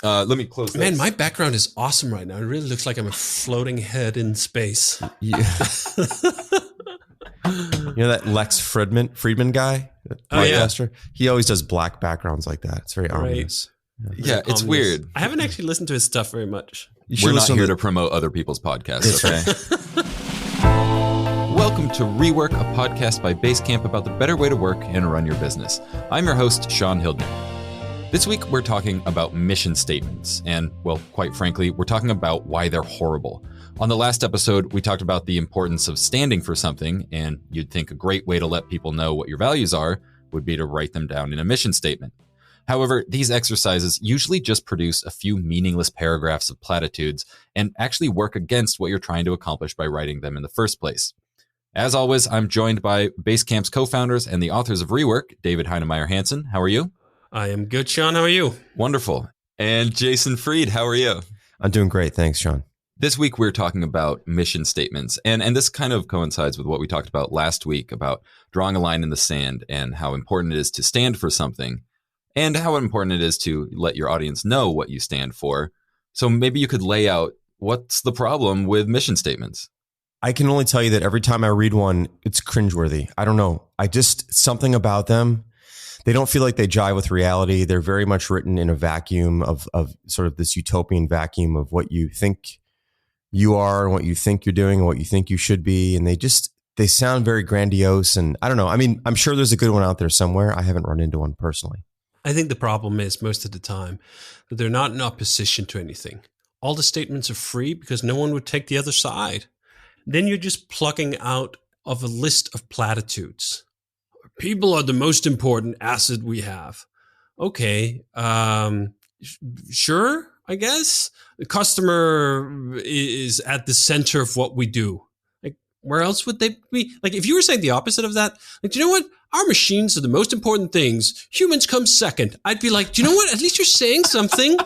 Let me close this. Man, my background is awesome right now. It really looks like I'm a floating head in space. Yeah. You know that Lex Friedman guy, podcaster? Yeah. He always does black backgrounds like that. It's very ominous. Yeah, it's weird. I haven't actually listened to his stuff very much. We're not here to promote other people's podcasts, okay? Welcome to Rework, a podcast by Basecamp about the better way to work and run your business. I'm your host, Sean Hildner. This week, we're talking about mission statements. And, well, quite frankly, we're talking about why they're horrible. On the last episode, we talked about the importance of standing for something, and you'd think a great way to let people know what your values are would be to write them down in a mission statement. However, these exercises usually just produce a few meaningless paragraphs of platitudes and actually work against what you're trying to accomplish by writing them in the first place. As always, I'm joined by Basecamp's co-founders and the authors of Rework, David Heinemeier Hansen. How are you? I am good, Sean. How are you? Wonderful. And Jason Fried, how are you? I'm doing great. Thanks, Sean. This week, we're talking about mission statements. And this kind of coincides with what we talked about last week about drawing a line in the sand and how important it is to stand for something and how important it is to let your audience know what you stand for. So maybe you could lay out what's the problem with mission statements. I can only tell you that every time I read one, it's cringeworthy. I don't know. Something about them, they don't feel like they jive with reality. They're very much written in a vacuum of sort of this utopian vacuum of what you think you are and what you think you're doing and what you think you should be. And they sound very grandiose. And I don't know. I mean, I'm sure there's a good one out there somewhere. I haven't run into one personally. I think the problem is most of the time that they're not in opposition to anything. All the statements are free because no one would take the other side. Then you're just plucking out of a list of platitudes. People are the most important asset we have. Okay, sure, I guess. The customer is at the center of what we do. Like, where else would they be? Like, if you were saying the opposite of that, like, do you know what? Our machines are the most important things. Humans come second. I'd be like, do you know what? At least you're saying something.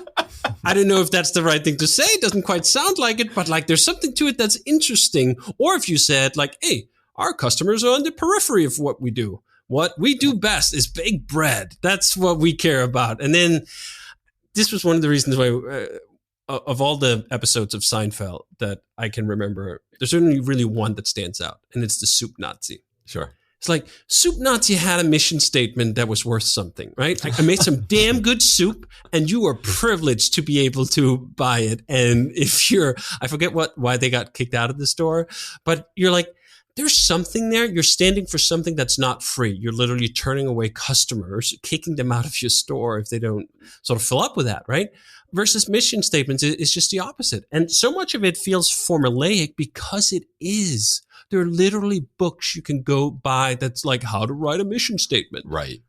I don't know if that's the right thing to say. It doesn't quite sound like it, but like there's something to it that's interesting. Or if you said like, hey, our customers are on the periphery of what we do. What we do best is bake bread. That's what we care about. And then this was one of the reasons why of all the episodes of Seinfeld that I can remember, there's only really one that stands out, and it's the Soup Nazi. Sure. It's like Soup Nazi had a mission statement that was worth something, right? Like, I made some damn good soup and you are privileged to be able to buy it. And if I forget why they got kicked out of the store, but you're like, there's something there. You're standing for something that's not free. You're literally turning away customers, kicking them out of your store if they don't sort of fill up with that, right? Versus mission statements is just the opposite. And so much of it feels formulaic because it is. There are literally books you can go buy that's like how to write a mission statement. Right.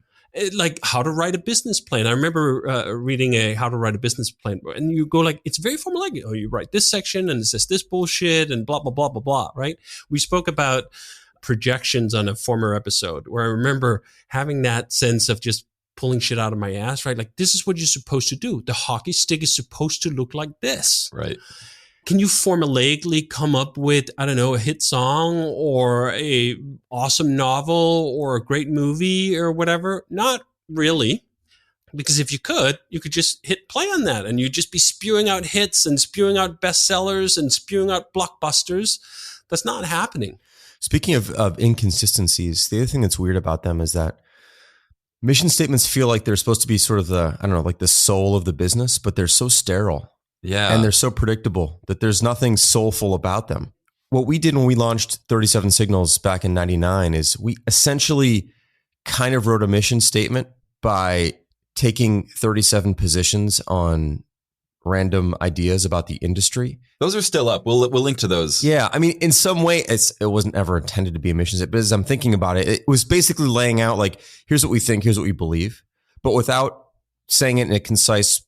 Like how to write a business plan. I remember reading a how to write a business plan, and you go like, it's very formulaic. Oh, you write this section and it says this bullshit and blah, blah, blah, blah, blah, right? We spoke about projections on a former episode where I remember having that sense of just pulling shit out of my ass, right? Like, this is what you're supposed to do. The hockey stick is supposed to look like this. Right. Can you formulaically come up with, I don't know, a hit song or a awesome novel or a great movie or whatever? Not really. Because if you could just hit play on that and you'd just be spewing out hits and spewing out bestsellers and spewing out blockbusters. That's not happening. Speaking of inconsistencies, the other thing that's weird about them is that mission statements feel like they're supposed to be sort of the soul of the business, but they're so sterile. Yeah. And they're so predictable that there's nothing soulful about them. What we did when we launched 37 Signals back in 99 is we essentially kind of wrote a mission statement by taking 37 positions on random ideas about the industry. Those are still up. We'll link to those. Yeah. I mean, in some way, it wasn't ever intended to be a mission statement, but as I'm thinking about it, it was basically laying out like, here's what we think, here's what we believe, but without saying it in a concise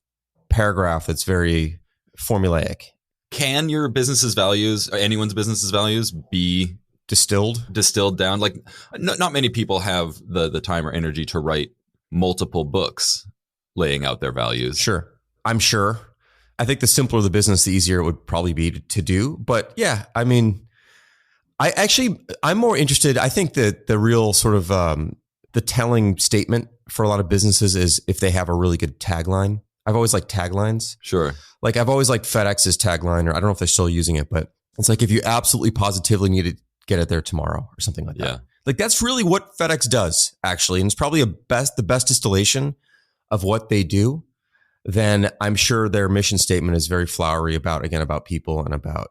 paragraph that's very formulaic. Can your business's values, or anyone's business's values, be distilled down? Like, not many people have the time or energy to write multiple books laying out their values. Sure. I'm sure. I think the simpler the business, the easier it would probably be to do. But yeah, I mean, I'm more interested. I think that the real sort of the telling statement for a lot of businesses is if they have a really good tagline. I've always liked taglines. Sure. Like I've always liked FedEx's tagline, or I don't know if they're still using it, but it's like if you absolutely positively need to get it there tomorrow or something like that. Yeah. Like that's really what FedEx does, actually. And it's probably the best distillation of what they do. Then I'm sure their mission statement is very flowery about people and about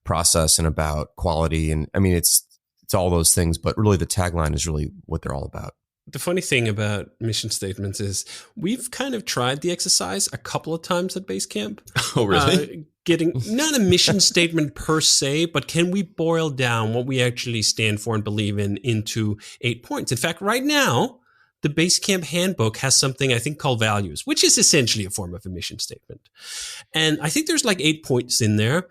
process and about quality. And I mean, it's all those things, but really the tagline is really what they're all about. The funny thing about mission statements is we've kind of tried the exercise a couple of times at Basecamp. Oh, really? Getting not a mission statement per se, but can we boil down what we actually stand for and believe in into 8 points? In fact, right now, the Basecamp handbook has something I think called values, which is essentially a form of a mission statement. And I think there's like 8 points in there.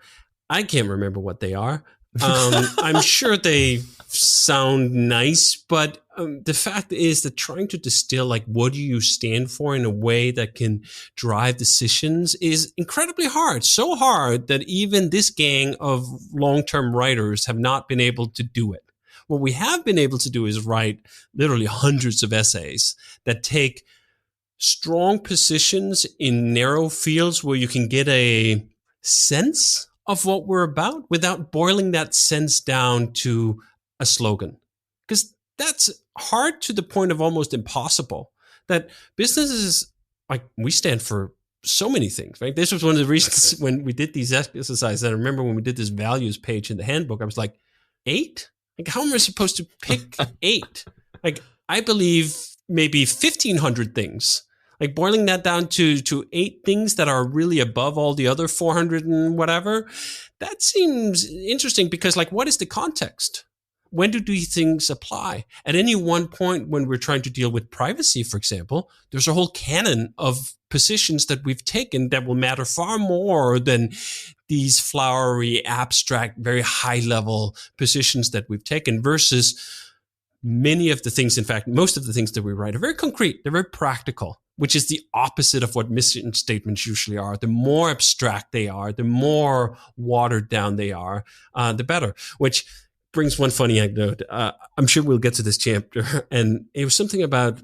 I can't remember what they are. I'm sure they sound nice, but the fact is that trying to distill like what do you stand for in a way that can drive decisions is incredibly hard. So hard that even this gang of long-term writers have not been able to do it. What we have been able to do is write literally hundreds of essays that take strong positions in narrow fields where you can get a sense of what we're about without boiling that sense down to a slogan. Because that's hard to the point of almost impossible. That businesses, like we stand for so many things, right? This was one of the reasons when we did these exercises. I remember when we did this values page in the handbook, I was like, 8? Like, how am I supposed to pick 8? Like, I believe maybe 1,500 things. Like boiling that down to 8 things that are really above all the other 400 and whatever, that seems interesting because like, what is the context? When do these things apply? At any one point when we're trying to deal with privacy, for example, there's a whole canon of positions that we've taken that will matter far more than these flowery, abstract, very high level positions that we've taken versus many of the things, in fact, most of the things that we write are very concrete. They're very practical, which is the opposite of what mission statements usually are. The more abstract they are, the more watered down they are, the better, which brings one funny anecdote. I'm sure we'll get to this chapter. And it was something about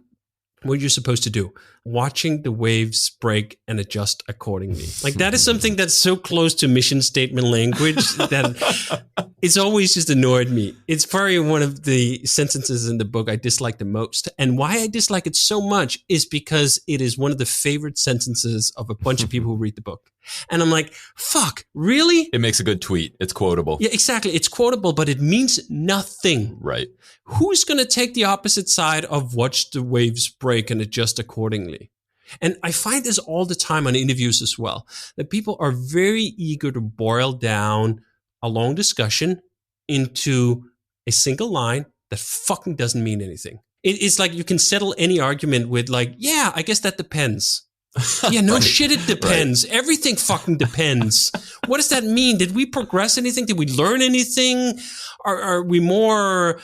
what you're supposed to do, watching the waves break and adjust accordingly. Like that is something that's so close to mission statement language that it's always just annoyed me. It's probably one of the sentences in the book I dislike the most. And why I dislike it so much is because it is one of the favorite sentences of a bunch of people who read the book. And I'm like, fuck, really? It makes a good tweet. It's quotable. Yeah, exactly. It's quotable, but it means nothing. Right. Who's going to take the opposite side of watch the waves break and adjust accordingly? And I find this all the time on interviews as well, that people are very eager to boil down a long discussion into a single line that fucking doesn't mean anything. It's like you can settle any argument with like, yeah, I guess that depends. Yeah, no Right. Shit, it depends. Right. Everything fucking depends. What does that mean? Did we progress anything? Did we learn anything? Are we more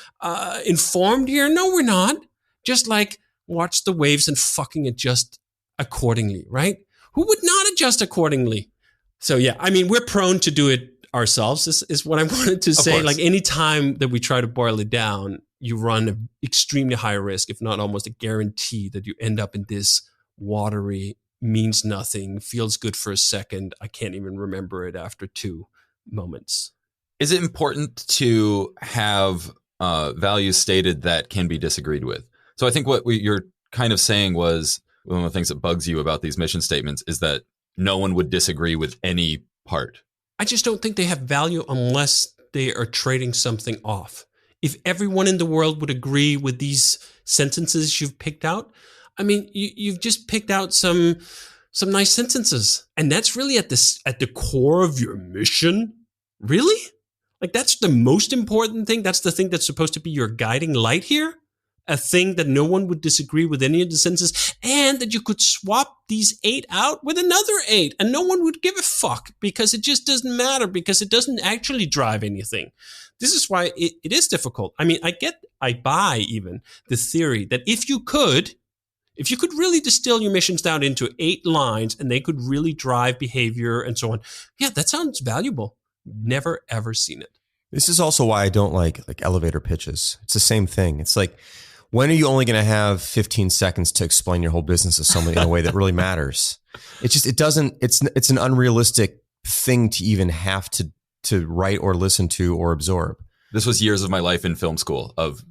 informed here? No, we're not. Just like watch the waves and fucking adjust accordingly, right? Who would not adjust accordingly? So yeah, I mean, we're prone to do it ourselves is what I wanted to say. Like any time that we try to boil it down, you run an extremely high risk, if not almost a guarantee that you end up in this watery, means nothing, feels good for a second. I can't even remember it after 2 moments. Is it important to have values stated that can be disagreed with? So I think what you're kind of saying was one of the things that bugs you about these mission statements is that no one would disagree with any part. I just don't think they have value unless they are trading something off. If everyone in the world would agree with these sentences you've picked out, I mean, you've just picked out some nice sentences, and that's really at the core of your mission. Really? Like that's the most important thing. That's the thing that's supposed to be your guiding light here. A thing that no one would disagree with any of the sentences, and that you could swap these 8 out with another 8, and no one would give a fuck because it just doesn't matter because it doesn't actually drive anything. This is why it is difficult. I mean, I buy even the theory that if you could really distill your missions down into 8 lines and they could really drive behavior and so on, yeah, that sounds valuable. Never, ever seen it. This is also why I don't like elevator pitches. It's the same thing. It's like when are you only going to have 15 seconds to explain your whole business to somebody in a way that really matters? It's an unrealistic thing to even have to write or listen to or absorb. This was years of my life in film school of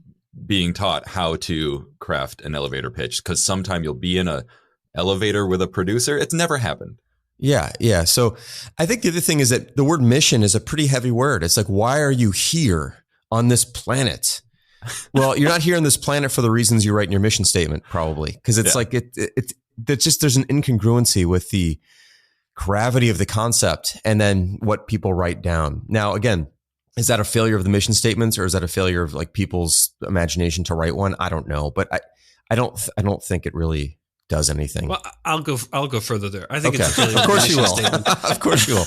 being taught how to craft an elevator pitch, because sometime you'll be in a elevator with a producer. It's never happened. Yeah. So I think the other thing is that the word mission is a pretty heavy word. It's like, why are you here on this planet? Well, you're not here on this planet for the reasons you write in your mission statement, probably. Because it's like, there's an incongruency with the gravity of the concept and then what people write down. Now, again, is that a failure of the mission statements, or is that a failure of like people's imagination to write one? I don't know, but I don't think it really does anything. Well, I'll go further there. I think okay. it's a failure. Of course you will. Statement. Of course you will.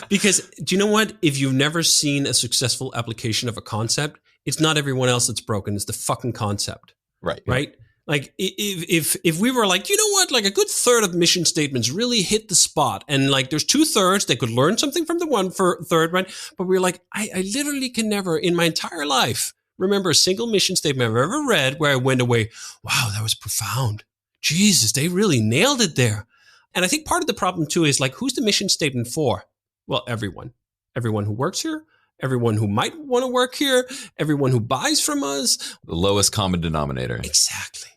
Because do you know what? If you've never seen a successful application of a concept, it's not everyone else that's broken. It's the fucking concept. Right. Right. Like if we were like, you know what, like a good third of mission statements really hit the spot, and like there's 2/3 they could learn something from the one third, right? But we're like, I literally can never in my entire life remember a single mission statement I've ever read where I went away, wow, that was profound. Jesus, they really nailed it there. And I think part of the problem too is like, who's the mission statement for? Well, everyone who works here, everyone who might want to work here, everyone who buys from us. The lowest common denominator. Exactly.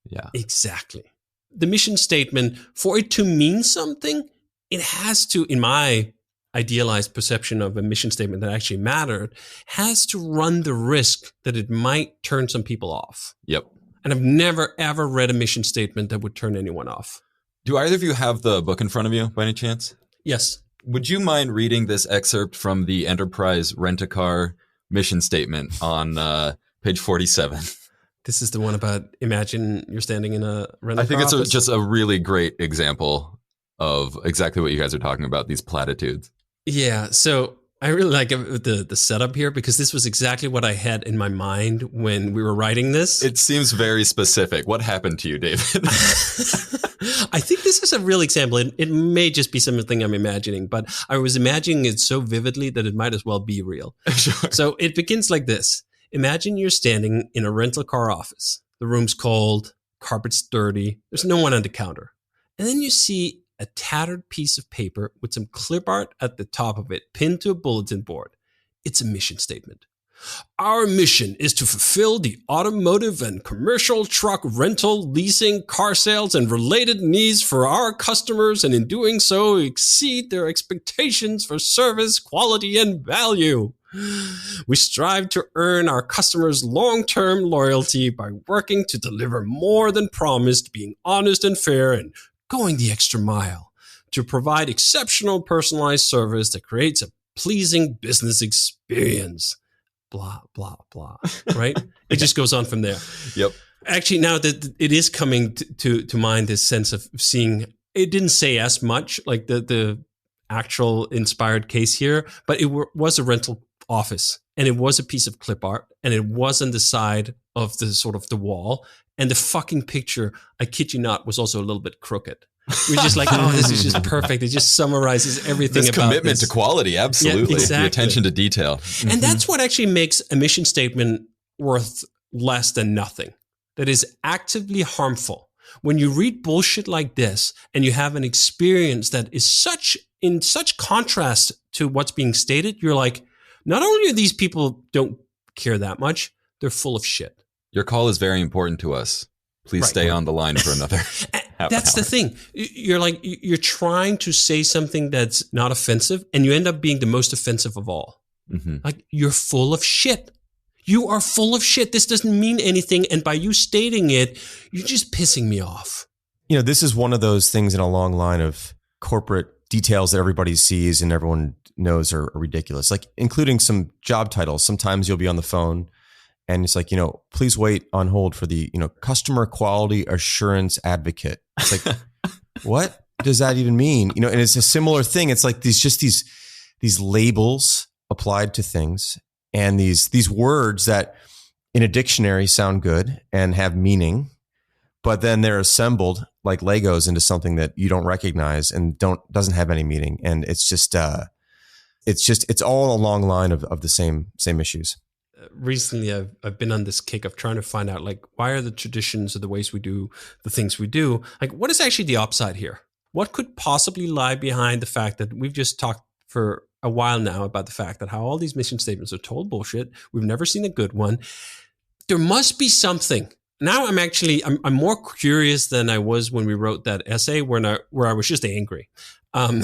Yeah. Exactly. The mission statement, for it to mean something, it has to, in my idealized perception of a mission statement that actually mattered, has to run the risk that it might turn some people off. Yep. And I've never, ever read a mission statement that would turn anyone off. Do either of you have the book in front of you by any chance? Yes. Would you mind reading this excerpt from the Enterprise Rent-A-Car mission statement on page 47? This is the one about imagine you're standing in a rental I think car it's office? just a really great example of exactly what you guys are talking about, these platitudes. Yeah. So I really like the setup here, because this was exactly what I had in my mind when we were writing this. It seems very specific. What happened to you, David? I think this is a real example. It may just be something I'm imagining, but I was imagining it so vividly that it might as well be real. Sure. So it begins like this. Imagine you're standing in a rental car office. The room's cold, carpet's dirty, there's no one on the counter. And then you see a tattered piece of paper with some clip art at the top of it pinned to a bulletin board. It's a mission statement. Our mission is to fulfill the automotive and commercial truck rental, leasing, car sales, and related needs for our customers, and in doing so exceed their expectations for service, quality, and value. We strive to earn our customers' long-term loyalty by working to deliver more than promised, being honest and fair, and going the extra mile to provide exceptional personalized service that creates a pleasing business experience. Blah, blah, blah, right? It just goes on from there. Yep. Actually, now that it is coming to mind, this sense of seeing, it didn't say as much like the actual inspired case here, but it was a rental office, and it was a piece of clip art, and it was on the side of the sort of the wall, and the fucking picture, I kid you not, was also a little bit crooked. We're just like, oh, this is just perfect. It just summarizes everything this about commitment to quality, absolutely. Yeah, exactly. The attention to detail. And that's what actually makes a mission statement worth less than nothing. That is actively harmful. When you read bullshit like this and you have an experience that is in such contrast to what's being stated, you're like, not only are these people don't care that much, they're full of shit. Your call is very important to us. Please stay on the line for another half That's hour. the thing. You're trying to say something that's not offensive, and you end up being the most offensive of all. Mm-hmm. Like, you're full of shit. You are full of shit. This doesn't mean anything. And by you stating it, you're just pissing me off. You know, this is one of those things in a long line of corporate details that everybody sees and everyone knows are ridiculous, like including some job titles. Sometimes you'll be on the phone and it's like, please wait on hold for the, customer quality assurance advocate. It's like, what does that even mean? And it's a similar thing. It's like these labels applied to things, and these words that in a dictionary sound good and have meaning, but then they're assembled like Legos into something that you don't recognize and doesn't have any meaning. And it's just it's all a long line of the same issues. recently I've been on this kick of trying to find out, like, why are the traditions or the ways we do the things we do, like, what is actually the upside here? What could possibly lie behind the fact that we've just talked for a while now about the fact that how all these mission statements are total bullshit. We've never seen a good one. There must be something. Now I'm more curious than I was when we wrote that essay where I was just angry about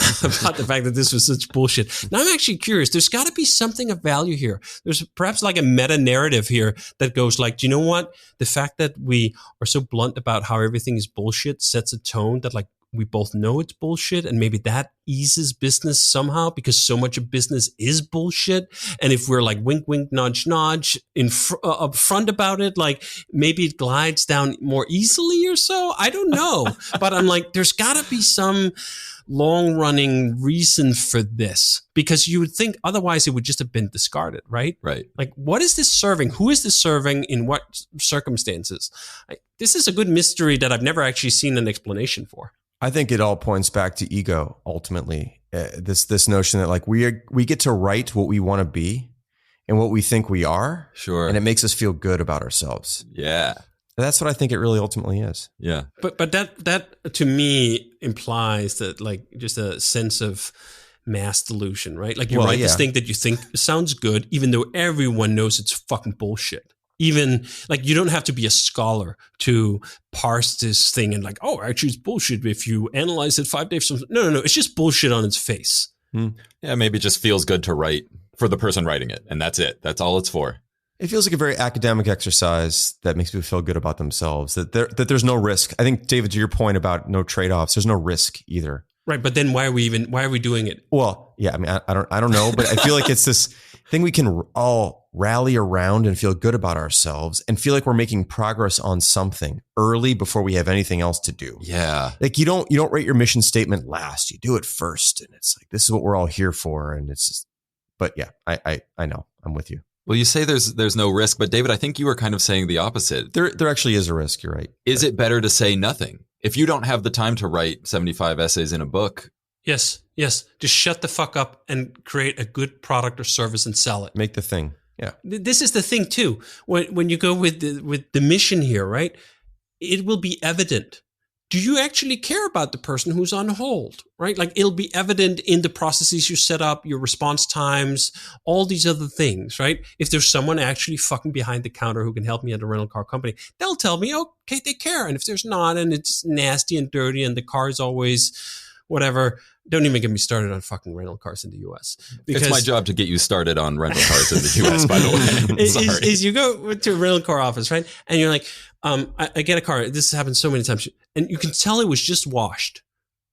the fact that this was such bullshit. Now I'm actually curious. There's got to be something of value here. There's perhaps like a meta narrative here that goes like, do you know what? The fact that we are so blunt about how everything is bullshit sets a tone that like we both know it's bullshit, and maybe that eases business somehow because so much of business is bullshit. And if we're like wink, wink, nudge, nudge up front about it, like maybe it glides down more easily or so. I don't know. But I'm like, there's got to be some long running reason for this, because you would think otherwise it would just have been discarded, right? Right. Like, what is this serving? Who is this serving? In what circumstances? This is a good mystery that I've never actually seen an explanation for. I think it all points back to ego. Ultimately, this notion that like we get to write what we want to be and what we think we are. Sure. And it makes us feel good about ourselves. Yeah. And that's what I think it really ultimately is. Yeah. But that to me implies that like just a sense of mass delusion, right? Like you write this thing that you think sounds good, even though everyone knows it's fucking bullshit. Even like you don't have to be a scholar to parse this thing and like, oh, actually it's bullshit if you analyze it 5 days. No. It's just bullshit on its face. Yeah, maybe it just feels good to write for the person writing it. And that's it. That's all it's for. It feels like a very academic exercise that makes people feel good about themselves, that there's no risk. I think, David, to your point about no trade-offs, there's no risk either. Right. But then why are we doing it? Well, yeah, I mean, I don't know, but I feel like it's this thing we can all rally around and feel good about ourselves and feel like we're making progress on something early before we have anything else to do. Yeah. Like you don't write your mission statement last, you do it first. And it's like, this is what we're all here for. And it's just, but yeah, I know, I'm with you. Well, you say there's no risk, but David, I think you were kind of saying the opposite. There actually is a risk. You're right. Is it better to say nothing? If you don't have the time to write 75 essays in a book. Yes. Just shut the fuck up and create a good product or service and sell it. Make the thing. Yeah. This is the thing too. When you go with the mission here, right? It will be evident. Do you actually care about the person who's on hold, right? Like it'll be evident in the processes you set up, your response times, all these other things, right? If there's someone actually fucking behind the counter who can help me at a rental car company, they'll tell me, okay, they care. And if there's not, and it's nasty and dirty and the car is always whatever, don't even get me started on fucking rental cars in the US. Because it's my job to get you started on rental cars in the US, by the way. Is you go to a rental car office, right? And you're like, I get a car. This has happened so many times. And you can tell it was just washed,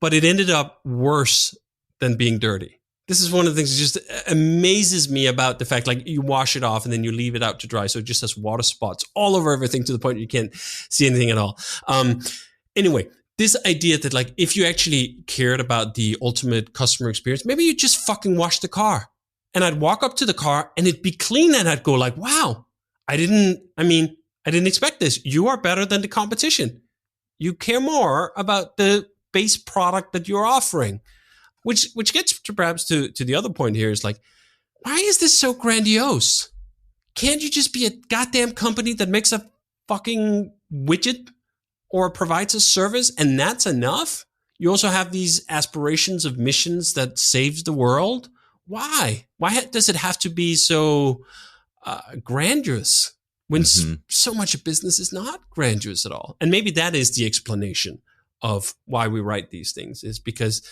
but it ended up worse than being dirty. This is one of the things that just amazes me about the fact, like you wash it off and then you leave it out to dry. So it just has water spots all over everything to the point you can't see anything at all. Anyway, this idea that like, if you actually cared about the ultimate customer experience, maybe you just fucking wash the car. And I'd walk up to the car and it'd be clean and I'd go like, wow, I didn't expect this. You are better than the competition. You care more about the base product that you're offering, which gets to perhaps to the other point here is like, why is this so grandiose? Can't you just be a goddamn company that makes a fucking widget or provides a service and that's enough? You also have these aspirations of missions that saves the world. Why? Why does it have to be so grandiose when so much of business is not grandiose at all? And maybe that is the explanation of why we write these things, is because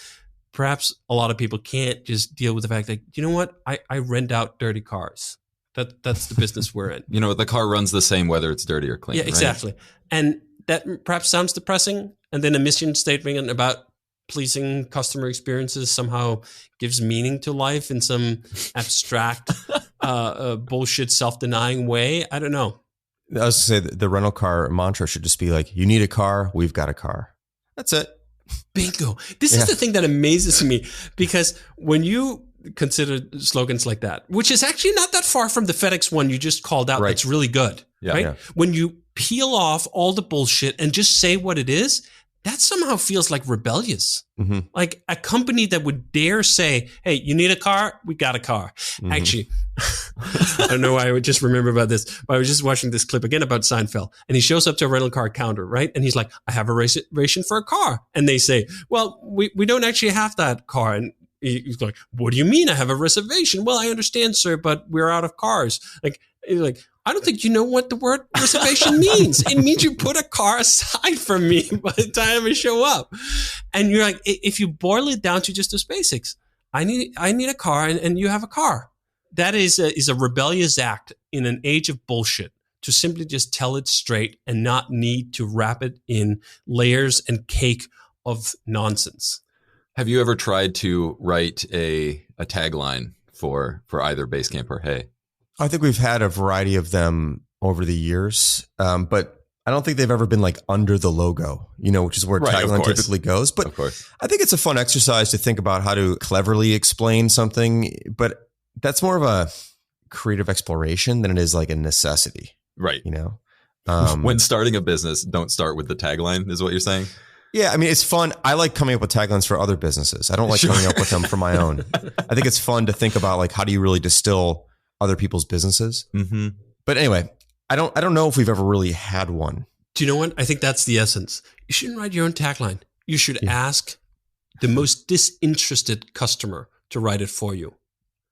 perhaps a lot of people can't just deal with the fact that, you know what, I rent out dirty cars. That's the business we're in. You know, the car runs the same whether it's dirty or clean. Yeah, exactly. Right? And that perhaps sounds depressing. And then a mission statement about pleasing customer experiences somehow gives meaning to life in some abstract, bullshit, self-denying way. I don't know. I was going to say the rental car mantra should just be like, you need a car, we've got a car. That's it. Bingo. This is the thing that amazes me, because when you consider slogans like that, which is actually not that far from the FedEx one you just called out, that's really good. Yeah, right? Yeah. When you peel off all the bullshit and just say what it is, that somehow feels like rebellious. Mm-hmm. Like a company that would dare say, hey, you need a car? We got a car. Mm-hmm. Actually, I don't know why I would just remember about this, but I was just watching this clip again about Seinfeld, and he shows up to a rental car counter, right? And he's like, I have a reservation for a car. And they say, well, we don't actually have that car. And he's like, what do you mean I have a reservation? Well, I understand, sir, but we're out of cars. Like, he's like, I don't think you know what the word reservation means. It means you put a car aside for me by the time I show up. And you're like, if you boil it down to just those basics, I need a car and you have a car. That is a rebellious act in an age of bullshit to simply just tell it straight and not need to wrap it in layers and cake of nonsense. Have you ever tried to write a tagline for either Basecamp or Hey? I think we've had a variety of them over the years, but I don't think they've ever been like under the logo, which is where tagline typically goes. But of course, I think it's a fun exercise to think about how to cleverly explain something, but that's more of a creative exploration than it is like a necessity. Right. When starting a business, don't start with the tagline is what you're saying. Yeah, I mean, it's fun. I like coming up with taglines for other businesses. I don't like coming up with them for my own. I think it's fun to think about like, how do you really distill other people's businesses? Mm-hmm. But anyway, I don't know if we've ever really had one. Do you know what? I think that's the essence. You shouldn't write your own tagline. You should ask the most disinterested customer to write it for you.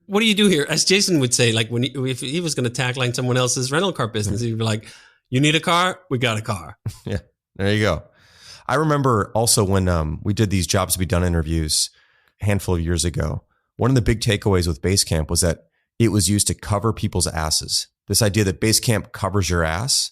What do you do here? As Jason would say, like if he was going to tagline someone else's rental car business, he'd be like, you need a car? We got a car. Yeah, there you go. I remember also when we did these jobs to be done interviews a handful of years ago, one of the big takeaways with Basecamp was that it was used to cover people's asses. This idea that Basecamp covers your ass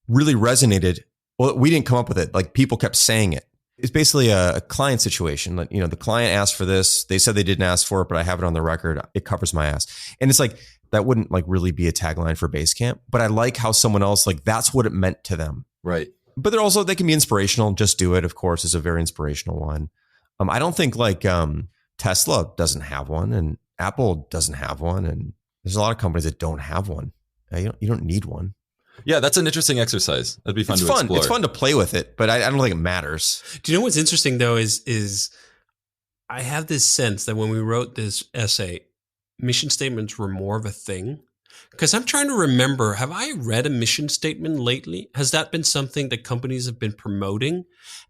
really resonated. Well, we didn't come up with it. Like people kept saying it. It's basically a client situation. Like, the client asked for this. They said they didn't ask for it, but I have it on the record. It covers my ass. And it's like, that wouldn't like really be a tagline for Basecamp, but I like how someone else, like that's what it meant to them. Right. But they can be inspirational. Just Do It, of course, is a very inspirational one. I don't think like Tesla doesn't have one and Apple doesn't have one. And there's a lot of companies that don't have one. You don't need one. Yeah, that's an interesting exercise. That'd be fun to explore. It's fun to play with it, but I don't think it matters. Do you know what's interesting though is I have this sense that when we wrote this essay, mission statements were more of a thing. Because I'm trying to remember, have I read a mission statement lately? Has that been something that companies have been promoting?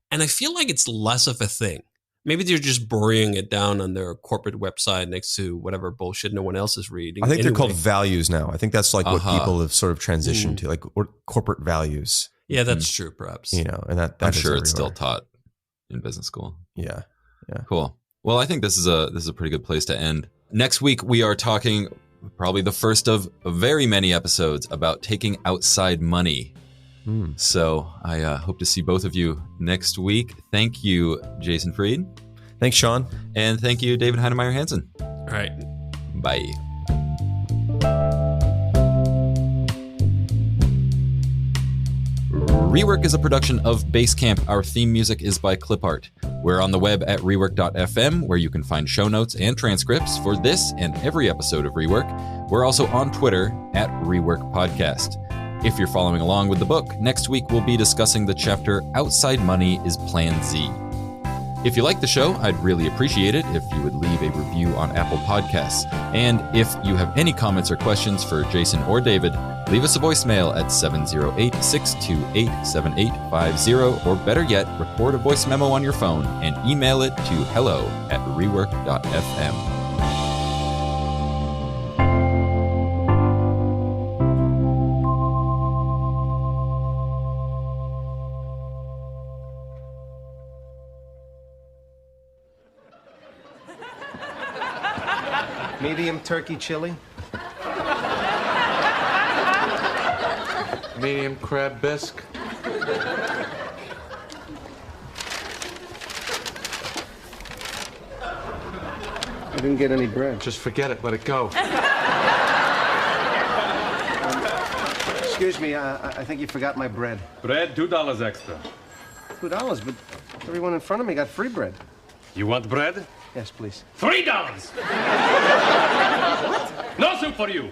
And I feel like it's less of a thing. Maybe they're just burying it down on their corporate website next to whatever bullshit no one else is reading. I think they're called values now. I think that's like what people have sort of transitioned to, like corporate values. Yeah, that's true, perhaps. And that I'm sure it's still taught in business school. Yeah. Cool. Well, I think this is a pretty good place to end. Next week, we are talking probably the first of very many episodes about taking outside money. So I hope to see both of you next week. Thank you, Jason Fried. Thanks, Sean. And thank you, David Heinemeier Hansen. All right. Bye. Rework is a production of Basecamp. Our theme music is by Clipart. We're on the web at rework.fm, where you can find show notes and transcripts for this and every episode of Rework. We're also on Twitter at Rework Podcast. If you're following along with the book, next week we'll be discussing the chapter Outside Money is Plan Z. If you like the show, I'd really appreciate it if you would leave a review on Apple Podcasts. And if you have any comments or questions for Jason or David, leave us a voicemail at 708-628-7850, or better yet, record a voice memo on your phone and email it to hello@rework.fm. Medium turkey chili. Medium crab bisque. I didn't get any bread. Just forget it. Let it go. Excuse me, I think you forgot my bread. Bread, $2 extra. $2, but everyone in front of me got free bread. You want bread? Yes, please. $3! What? No soup for you.